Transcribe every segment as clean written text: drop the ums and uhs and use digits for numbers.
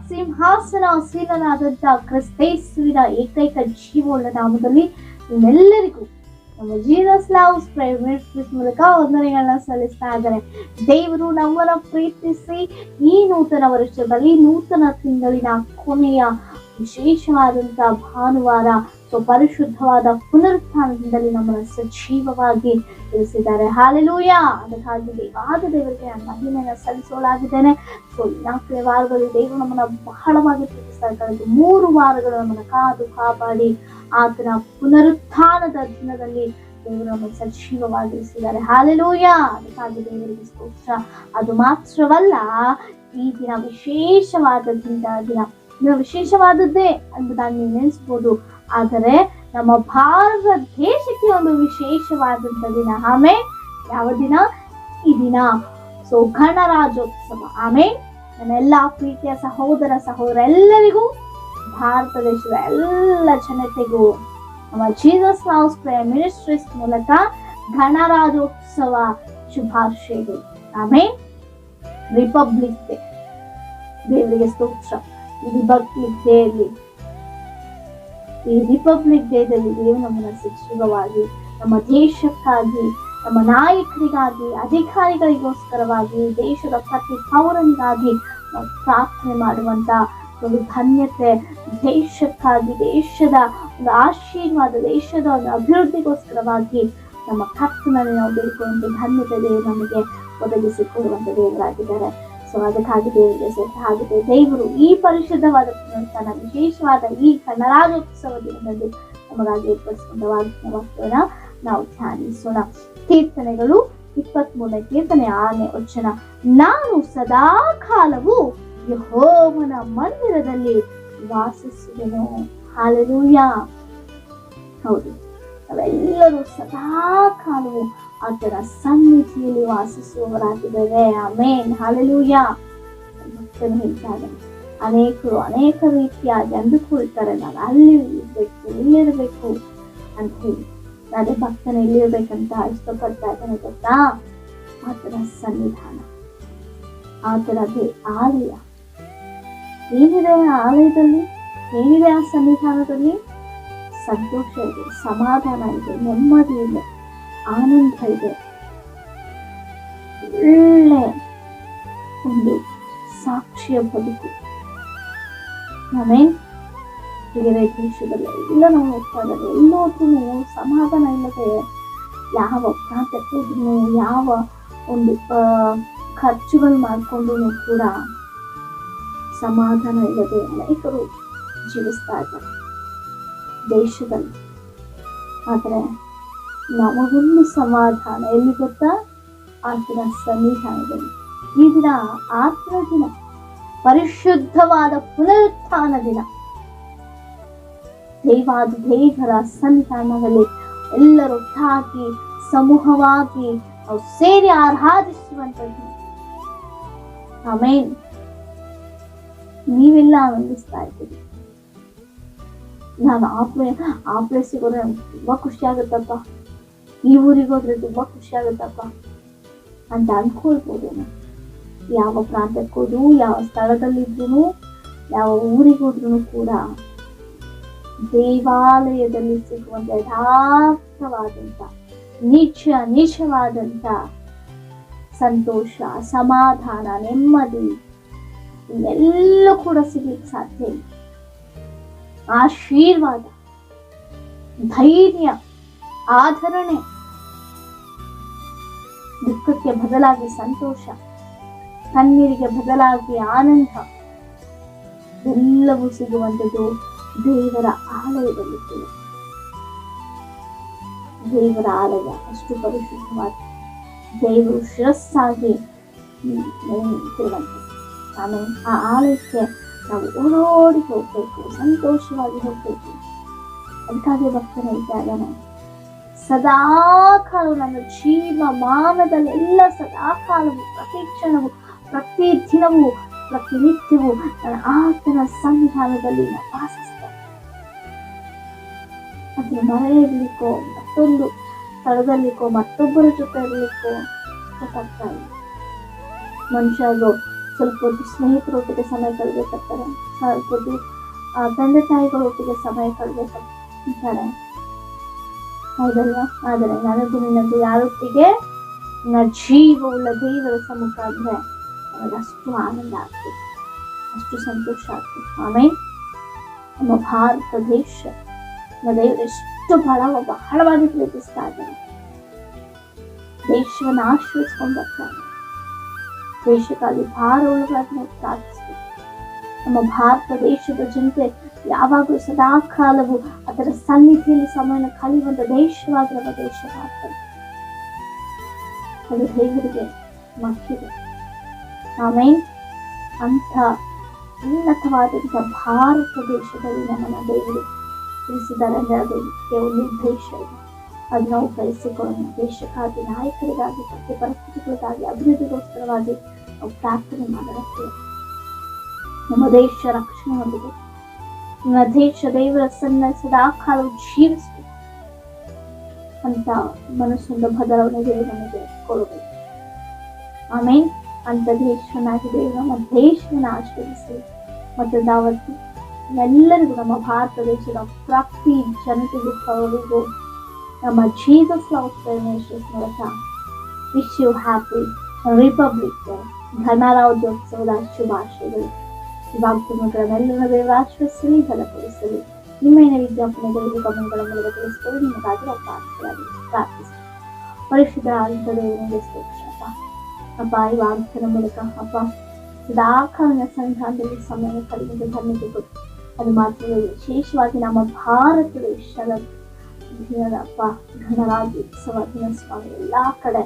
ಸಿಂಹಾಸನಾಸೀನನಾದಂತಹ ಕ್ರಿಸ್ತೇಸುವಿನ ಏಕೈಕ ಜೀವವುಳ್ಳ ನಾಮದಲ್ಲಿ ನಿಮ್ಮೆಲ್ಲರಿಗೂ ನಮ್ಮ ಜೀಸಸ್ ಲವ್ಸ್ ಪ್ರೇಯರ್ ಮಿನಿಸ್ಟ್ರೀಸ್ ಮೂಲಕ ವಂದನೆಗಳನ್ನ ಸಲ್ಲಿಸ್ತಾ ಇದ್ದಾರೆ. ದೇವರು ನಮ್ಮನ್ನ ಪ್ರೀತಿಸಿ ಈ ನೂತನ ವರ್ಷದಲ್ಲಿ ನೂತನ ತಿಂಗಳಿನ ಕೊನೆಯ ವಿಶೇಷವಾದಂತಹ ಭಾನುವಾರ ಪರಿಶುದ್ಧವಾದ ಪುನರುತ್ಥಾನದಿಂದಲೇ ನಮ್ಮನ್ನು ಸಜೀವವಾಗಿ ಇರಿಸಿದ್ದಾರೆ. ಹಾಲೆಲೂಯಾ. ಅದಕ್ಕಾಗಿ ದೇವರಿಗೆ ನಾನು ಮಹಿಮೆಯನ್ನು ಸಲ್ಲಿಸೋಳಾಗಿದ್ದೇನೆ. ನಾಲ್ಕನೇ ವಾರದಲ್ಲಿ ದೇವರು ನಮ್ಮನ್ನ ಬಹಳವಾಗಿ ಪ್ರೀತಿಸ್ತಾ ಇದ್ದಾರೆ. 3 ವಾರಗಳು ನಮ್ಮನ್ನ ಕಾದು ಕಾಪಾಡಿ ಆತನ ಪುನರುತ್ಥಾನದ ದಿನದಲ್ಲಿ ದೇವರು ನಮ್ಮನ್ನು ಸಜೀವವಾಗಿರಿಸಿದ್ದಾರೆ. ಹಾಲೆಲೂಯಾ. ಅದಕ್ಕಾಗಿ ದೇವರಿಗೆ ಸ್ತೋತ್ರ. ಅದು ಮಾತ್ರವಲ್ಲ, ಈ ದಿನ ದಿನ ವಿಶೇಷವಾದದ್ದೇ ಎಂಬುದಾಗಿ ನೀವು ನೆನೆಸ್ಬೋದು. ಆದರೆ ನಮ್ಮ ಭಾರತ ದೇಶಕ್ಕೆ ಒಂದು ವಿಶೇಷವಾದಂತ ದಿನ. ಆಮೇಲೆ ಯಾವ ದಿನ? ಈ ದಿನ ಗಣರಾಜ್ಯೋತ್ಸವ. ಆಮೇಲೆ ನನ್ನೆಲ್ಲ ಪ್ರೀತಿಯ ಸಹೋದರ ಎಲ್ಲರಿಗೂ, ಭಾರತ ದೇಶದ ಎಲ್ಲ ಜನತೆಗೂ ನಮ್ಮ ಜೀಸಸ್ ಲವ್ಸ್ ಪ್ರೇಯರ್ ಮಿನಿಸ್ಟ್ರೀಸ್ ಮೂಲಕ ಗಣರಾಜ್ಯೋತ್ಸವ ಶುಭಾಶಯಗಳು. ಆಮೇಲೆ ರಿಪಬ್ಲಿಕ್ ಡೇ, ದೇವರಿಗೆ ಸ್ತೋತ್ರ. ಈ ರಿಪಬ್ಲಿಕ್ ಡೇದಲ್ಲಿ ದೇವರು ನಮ್ಮನ್ನ ಸಜೀವವಾಗಿ ನಮ್ಮ ದೇಶಕ್ಕಾಗಿ, ನಮ್ಮ ನಾಯಕರಿಗಾಗಿ, ಅಧಿಕಾರಿಗಳಿಗೋಸ್ಕರವಾಗಿ, ದೇಶದ ಪ್ರತಿ ಪೌರನಿಗಾಗಿ ನಾವು ಪ್ರಾರ್ಥನೆ ಮಾಡುವಂತ ಒಂದು ಧನ್ಯತೆ, ದೇಶಕ್ಕಾಗಿ, ದೇಶದ ಒಂದು ಆಶೀರ್ವಾದ, ದೇಶದ ಒಂದು ಅಭಿವೃದ್ಧಿಗೋಸ್ಕರವಾಗಿ ನಮ್ಮ ಕರ್ತನಲ್ಲಿ ನಾವು ಬೇಡಿಕೊಳ್ಳುವಂತ ಧನ್ಯತೆ ದೇವರು ನಮಗೆ ಒದಗಿಸಿಕೊಡುವಂತ ದೇವರಾಗಿದ್ದಾರೆ. ಅದಕ್ಕಾಗಿ ದೇವರಿಗೆ ದೇವರು ಈ ಪರಿಶುದ್ಧವಾದ ಪುನರುತ್ಥಾನ, ವಿಶೇಷವಾದ ಈ ಗಣರಾಜ್ಯೋತ್ಸವ ದಿನದಲ್ಲಿ ನಮಗಾಗಿ ಏರ್ಪಡಿಸಿಕೊಂಡ ವಾಕ್ಯವನ್ನು ನಾವು ಧ್ಯಾನಿಸೋಣ. ಕೀರ್ತನೆಗಳು 23ನೇ ಕೀರ್ತನೆ 6ನೇ ವಚನ. ನಾನು ಸದಾ ಕಾಲವು ಯೆಹೋವನ ಮಂದಿರದಲ್ಲಿ ವಾಸಿಸುವೆನು. ಹಾಲೆಲೂಯಾ. ಹೌದು, ನಾವೆಲ್ಲರೂ ಸದಾ ಕಾಲವು ಆತನ ಸನ್ನಿಧಿಯಲ್ಲಿ ವಾಸಿಸುವವರಾಗಿದ್ದಾರೆ. ಆಮೇನ್. ಹಾಲೆಲೂಯಾ. ಭಕ್ತನು ಹೇಳ್ತಾರೆ, ಅನೇಕರು ಅನೇಕ ರೀತಿಯಾಗಿ ಅಂದುಕೊಳ್ತಾರೆ, ನಾನು ಅಲ್ಲಿ ಇರ್ಬೇಕು, ಇಲ್ಲಿರ್ಬೇಕು ಅಂತ ಹೇಳಿ. ಅದೇ ಭಕ್ತನ ಇಲ್ಲಿರ್ಬೇಕಂತ ಇಷ್ಟಪಡ್ತಾ ಇದ್ದಾನೆ ಗೊತ್ತಾ? ಆತನ ಸನ್ನಿಧಾನ, ಆತನದೇ ಆಲಯ. ಏನಿದೆ ಆ ಆಲಯದಲ್ಲಿ? ಏನಿದೆ ಆ ಸನ್ನಿಧಾನದಲ್ಲಿ? ಸಂತೋಷ ಇದೆ, ಸಮಾಧಾನ ಇದೆ, ನೆಮ್ಮದಿ ಇದೆ, ಆನಂದ ಇದೆ, ಒಳ್ಳೆ ಒಂದು ಸಾಕ್ಷಿಯ ಬದುಕು. ಆಮೇಲೆ ಬೇರೆ ದೇಶದಲ್ಲಿ ಎಲ್ಲ ನಾವು ಹೋಗ್ತಾ ಇದ್ದಾರೆ, ಎಲ್ಲೋದ್ರೂ ಸಮಾಧಾನ ಇಲ್ಲದೆ, ಯಾವ ಪ್ರಾಂತ್ಯಕ್ಕೆ ಹೋದ್ರೂ, ಯಾವ ಒಂದು ಖರ್ಚುಗಳು ಮಾಡಿಕೊಂಡು ಕೂಡ ಸಮಾಧಾನ ಇಲ್ಲದೆ ಅನೇಕರು ಜೀವಿಸ್ತಾ ಇದ್ದಾರೆ ದೇಶದಲ್ಲಿ. ಆದರೆ ನಮಗೊಂದು ಸಮಾಧಾನ ಎಲ್ಲಿ ಗೊತ್ತಾ? ಆತನ ಸನ್ನಿಧಾನದಲ್ಲಿ. ಈ ದಿನ ಆತನ ದಿನ, ಪರಿಶುದ್ಧವಾದ ಪುನರುತ್ಥಾನ ದಿನ. ದೇವರ ಸನ್ನಿಧಾನದಲ್ಲಿ ಎಲ್ಲರೂ ಒಟ್ಟಾಗಿ ಸಮೂಹವಾಗಿ ನಾವು ಸೇರಿ ಆರಾಧಿಸುವಂತದ್ದು. ಆಮೇನ್. ನೀವೆಲ್ಲ ಆನಂದಿಸ್ತಾ ಇದ್ದೀರಿ. ನಾನು ಆ ಪ್ಲೇಸಿಗೆ ಹೋದ್ರೆ ತುಂಬಾ ಖುಷಿ ಆಗುತ್ತಪ್ಪ, ಈ ಊರಿಗೆ ಹೋದ್ರೆ ತುಂಬಾ ಖುಷಿ ಆಗುತ್ತಪ್ಪ ಅಂತ ಅನ್ಕೊಳ್ಬೋದು. ಯಾವ ಪ್ರಾಂತ್ಯಕ್ಕೆ ಹೋದ್ರು, ಯಾವ ಸ್ಥಳದಲ್ಲಿದ್ರು, ಯಾವ ಊರಿಗೆ ಹೋದ್ರು ಕೂಡ ದೇವಾಲಯದಲ್ಲಿ ಸಿಗುವಂತ ಯಥಾರ್ಥವಾದಂತ ನಿಜವಾದಂತ ಸಂತೋಷ, ಸಮಾಧಾನ, ನೆಮ್ಮದಿ ಇವೆಲ್ಲ ಕೂಡ ಸಿಗ್ಲಿಕ್ಕೆ ಸಾಧ್ಯ ಇಲ್ಲ. ಆಶೀರ್ವಾದ, ಧೈರ್ಯ, ಆಧರಣೆ, ದುಃಖಕ್ಕೆ ಬದಲಾಗಿ ಸಂತೋಷ, ಕಣ್ಣೀರಿಗೆ ಬದಲಾಗಿ ಆನಂದ ಎಲ್ಲವೂ ಸಿಗುವಂಥದ್ದು ದೇವರ ಆಲಯದಲ್ಲಿ. ದೇವರ ಆಲಯ ಅಷ್ಟು ಪರಿಶುದ್ಧವಾದ ದೇವರು ಶಿರಸ್ಸಾಗಿ ನಿಂತಿರುವಂತೆ. ಆಮೇಲೆ ಆ ಆಲಯಕ್ಕೆ ನಾವು ಓಡೋಡಿ ಹೋಗ್ಬೇಕು, ಸಂತೋಷವಾಗಿ ಹೋಗ್ಬೇಕು. ಅದಕ್ಕಾಗಿ ಭಕ್ತನ ಹೇಳ್ತಾ ಇದ್ದಾನೆ, ಸದಾ ಕಾಲ ನನ್ನ ಜೀವಮಾನದಲ್ಲಿ ಎಲ್ಲ ಸದಾ ಕಾಲವು, ಪ್ರತಿ ಕ್ಷಣವು, ಪ್ರತಿ ದಿನವೂ, ಪ್ರತಿನಿತ್ಯವೂ ನನ್ನ ಆತನ ಸನ್ನಿಧಾನದಲ್ಲಿ ನಾನು ವಾಸಿಸ್ತೇನೆ. ಅದನ್ನ ಮರೆಯಲಿಕ್ಕೋ, ಮತ್ತೊಂದು ಸ್ಥಳದಲ್ಲಿಕ್ಕೋ, ಮತ್ತೊಬ್ಬರ ಜೊತೆ ಇರಲಿಕ್ಕೋ ಗೊತ್ತಾಗ್ತಾ ಇಲ್ಲ. ಮನುಷ್ಯರು ಸ್ವಲ್ಪ ಹೊತ್ತು ಸ್ನೇಹಿತರೊಟ್ಟಿಗೆ ಸಮಯ ಕಳೆದಿರ್ತಾರೆ, ಸ್ವಲ್ಪ ಹೊತ್ತು ತಂದೆ ತಾಯಿಗಳೊಟ್ಟಿಗೆ ಸಮಯ ಕಳೆದಿರ್ತಾರೆ, ಹೌದಲ್ವಾ? ಆದರೆ ನನಗೂ ನಿನಗೂ ಯಾರೊಟ್ಟಿಗೆ ನನ್ನ ಜೀವವುಳ್ಳ ದೇವರ ಸಮ್ಮುಖ ಅಂದ್ರೆ ನನಗೆ ಅಷ್ಟು ಆನಂದ ಆಗ್ತದೆ, ಅಷ್ಟು ಸಂತೋಷ ಆಗ್ತದೆ. ಆಮೇಲೆ ನಮ್ಮ ಭಾರತ ದೇಶ ನಮ್ಮ ದೇವರು ಎಷ್ಟು ಬಹಳವಾಗಿ ಪ್ರೀತಿಸ್ತಾ ಇದ್ದಾರೆ. ದೇಶವನ್ನು ಆಶ್ರಯಿಸ್ಕೊಂಡು ಬರ್ತಾರೆ. ದೇಶಕ್ಕಾಗಿ ಭಾರವುಳ್ಳವಾಗಿ ನಾವು ಪ್ರಾರ್ಥಿಸ್ಬೇಕು. ನಮ್ಮ ಭಾರತ ದೇಶದ ಜನತೆ ಯಾವಾಗಲೂ ಸದಾ ಕಾಲವು ಅದರ ಸನ್ನಿಧಿಯಲ್ಲಿ ಸಮಯನ ಕಳೆಯುವಂತ ದೇಶವಾಗಿ ನಮ್ಮ ದೇಶ ಆಗ್ತದೆ. ಅದು ದೇವರಿಗೆ ಮಕ್ಕಿದೆ. ಆಮೇಲೆ ಅಂತ ಉನ್ನತವಾದಂಥ ಭಾರತ ದೇಶದಲ್ಲಿ ನಮ್ಮನ್ನ ದೇವರು ತಿಳಿಸಿದ್ದಾರೆ ಅಂದ್ರೆ ಅದು ಒಂದು ಉದ್ದೇಶ ಇದೆ. ಅದು ನಾವು ಬಯಸಿಕೊಳ್ಳೋಣ. ದೇಶಕ್ಕಾಗಿ, ನಾಯಕರಿಗಾಗಿ, ಪ್ರತಿ ಪರಿಸ್ಥಿತಿಗಳಿಗಾಗಿ, ಅಭಿವೃದ್ಧಿಗೋಸ್ಕರವಾಗಿ ನಾವು ಪ್ರಾರ್ಥನೆ ಮಾಡಬೇಕು. ನಮ್ಮ ದೇಶ ರಕ್ಷಣೆ ಹೊಂದಿದೆ. ನಮ್ಮ ದೇಶ ದೇವರ ಸದಾ ಕಾಲವು ಜೀವಿಸಬೇಕು ಅಂತ ಮನಸ್ಸೊಂದು ಬದಲಾವಣೆ ನಮಗೆ ಕೊಡಬೇಕು. ಆಮೇಲೆ ಅಂತ ದೇಶವನ್ನಾಗಿ ದೇವರು ನಮ್ಮ ದೇಶವನ್ನು ಆಶೀರ್ವದಿಸಿ ಮತ್ತು ದಾವತ್ತು ಎಲ್ಲರಿಗೂ, ನಮ್ಮ ಭಾರತ ದೇಶದ ಪ್ರತಿ ಜನತೆಗೂ ಸೌರಿಗೂ ನಮ್ಮ ಜೀಸಸ್ ಲವ್ ಮಿನಿಸ್ಟ್ರೀಸ್ ಮೂಲಕ wish you happy Republic Day, ಗಣರಾಜ್ಯೋತ್ಸವದ ಶುಭಾಶಯಗಳು. ವಾಗ್ದಾನಗಳನ್ನೆಲ್ಲರೂ ದೇವರು ಆಶ್ರಯಿಸಲಿ, ಬಲಪಡಿಸಲಿ. ನಿಮ್ಮ ಏನೇ ವಿಜ್ಞಾಪನೆಗಳಿಗೆ ಕಮೆಂಟ್ಗಳ ಮೂಲಕ ತಿಳಿಸಿಕೊಳ್ಳಿ. ನಿಮಗಾಗಿ ನಾವು ಪ್ರಾರ್ಥಿಸ್ತೀವಿ. ಪರಿಶುದ್ಧ ಆದಂತ ದೇವರಿಗೆ ಸ್ತೋತ್ರಪ್ಪ. ಅಪ್ಪ, ಈ ವಾಗ್ದಾನ ಮೂಲಕ ಅಪ್ಪ ಸದಾಕಾಲನ ಸಂಧಾನದಲ್ಲಿ ಸಮಯ ಕಳೆಯುವಂತೆ ಧನ್ಯತೆ ಕೊಟ್ಟು, ಅದು ಮಾತ್ರ ವಿಶೇಷವಾಗಿ ನಮ್ಮ ಭಾರತ ದೇಶದ ದಿನದಪ್ಪ ಗಣರಾಜ್ಯೋತ್ಸವ ದಿನ ಸ್ವಾಮಿ ಎಲ್ಲಾ ಕಡೆ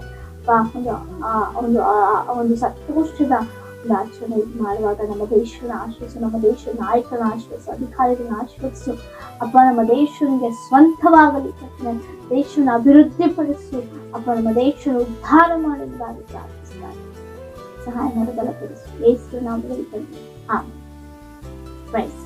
ಒಂದು ಸಂತೋಷದ ಒಂದು ಆಚರಣೆ ಮಾಡುವಾಗ ನಮ್ಮ ದೇಶವನ್ನು ಆಶ್ರಯಿಸು, ನಮ್ಮ ದೇಶದ ನಾಯಕರನ್ನ ಆಶ್ರಯಿಸು, ಅಧಿಕಾರಿಗಳನ್ನ ಆಶ್ರಯಿಸು ಅಪ್ಪ. ನಮ್ಮ ದೇಶನಿಗೆ ಸ್ವಂತವಾಗಲಿ, ದೇಶವನ್ನು ಅಭಿವೃದ್ಧಿಪಡಿಸು ಅಪ್ಪ. ನಮ್ಮ ದೇಶವನ್ನು ಉದ್ಧಾರ ಮಾಡುವುದಾಗಿ ಪ್ರಾರ್ಥಿಸುತ್ತಾರೆ. ಸಹಾಯ ಮಾಡಿ ಬಲಪಡಿಸು. ಯೇಸು ನಾಮದಲ್ಲಿ ಆಮೆನ್. ಪ್ರೈಸ್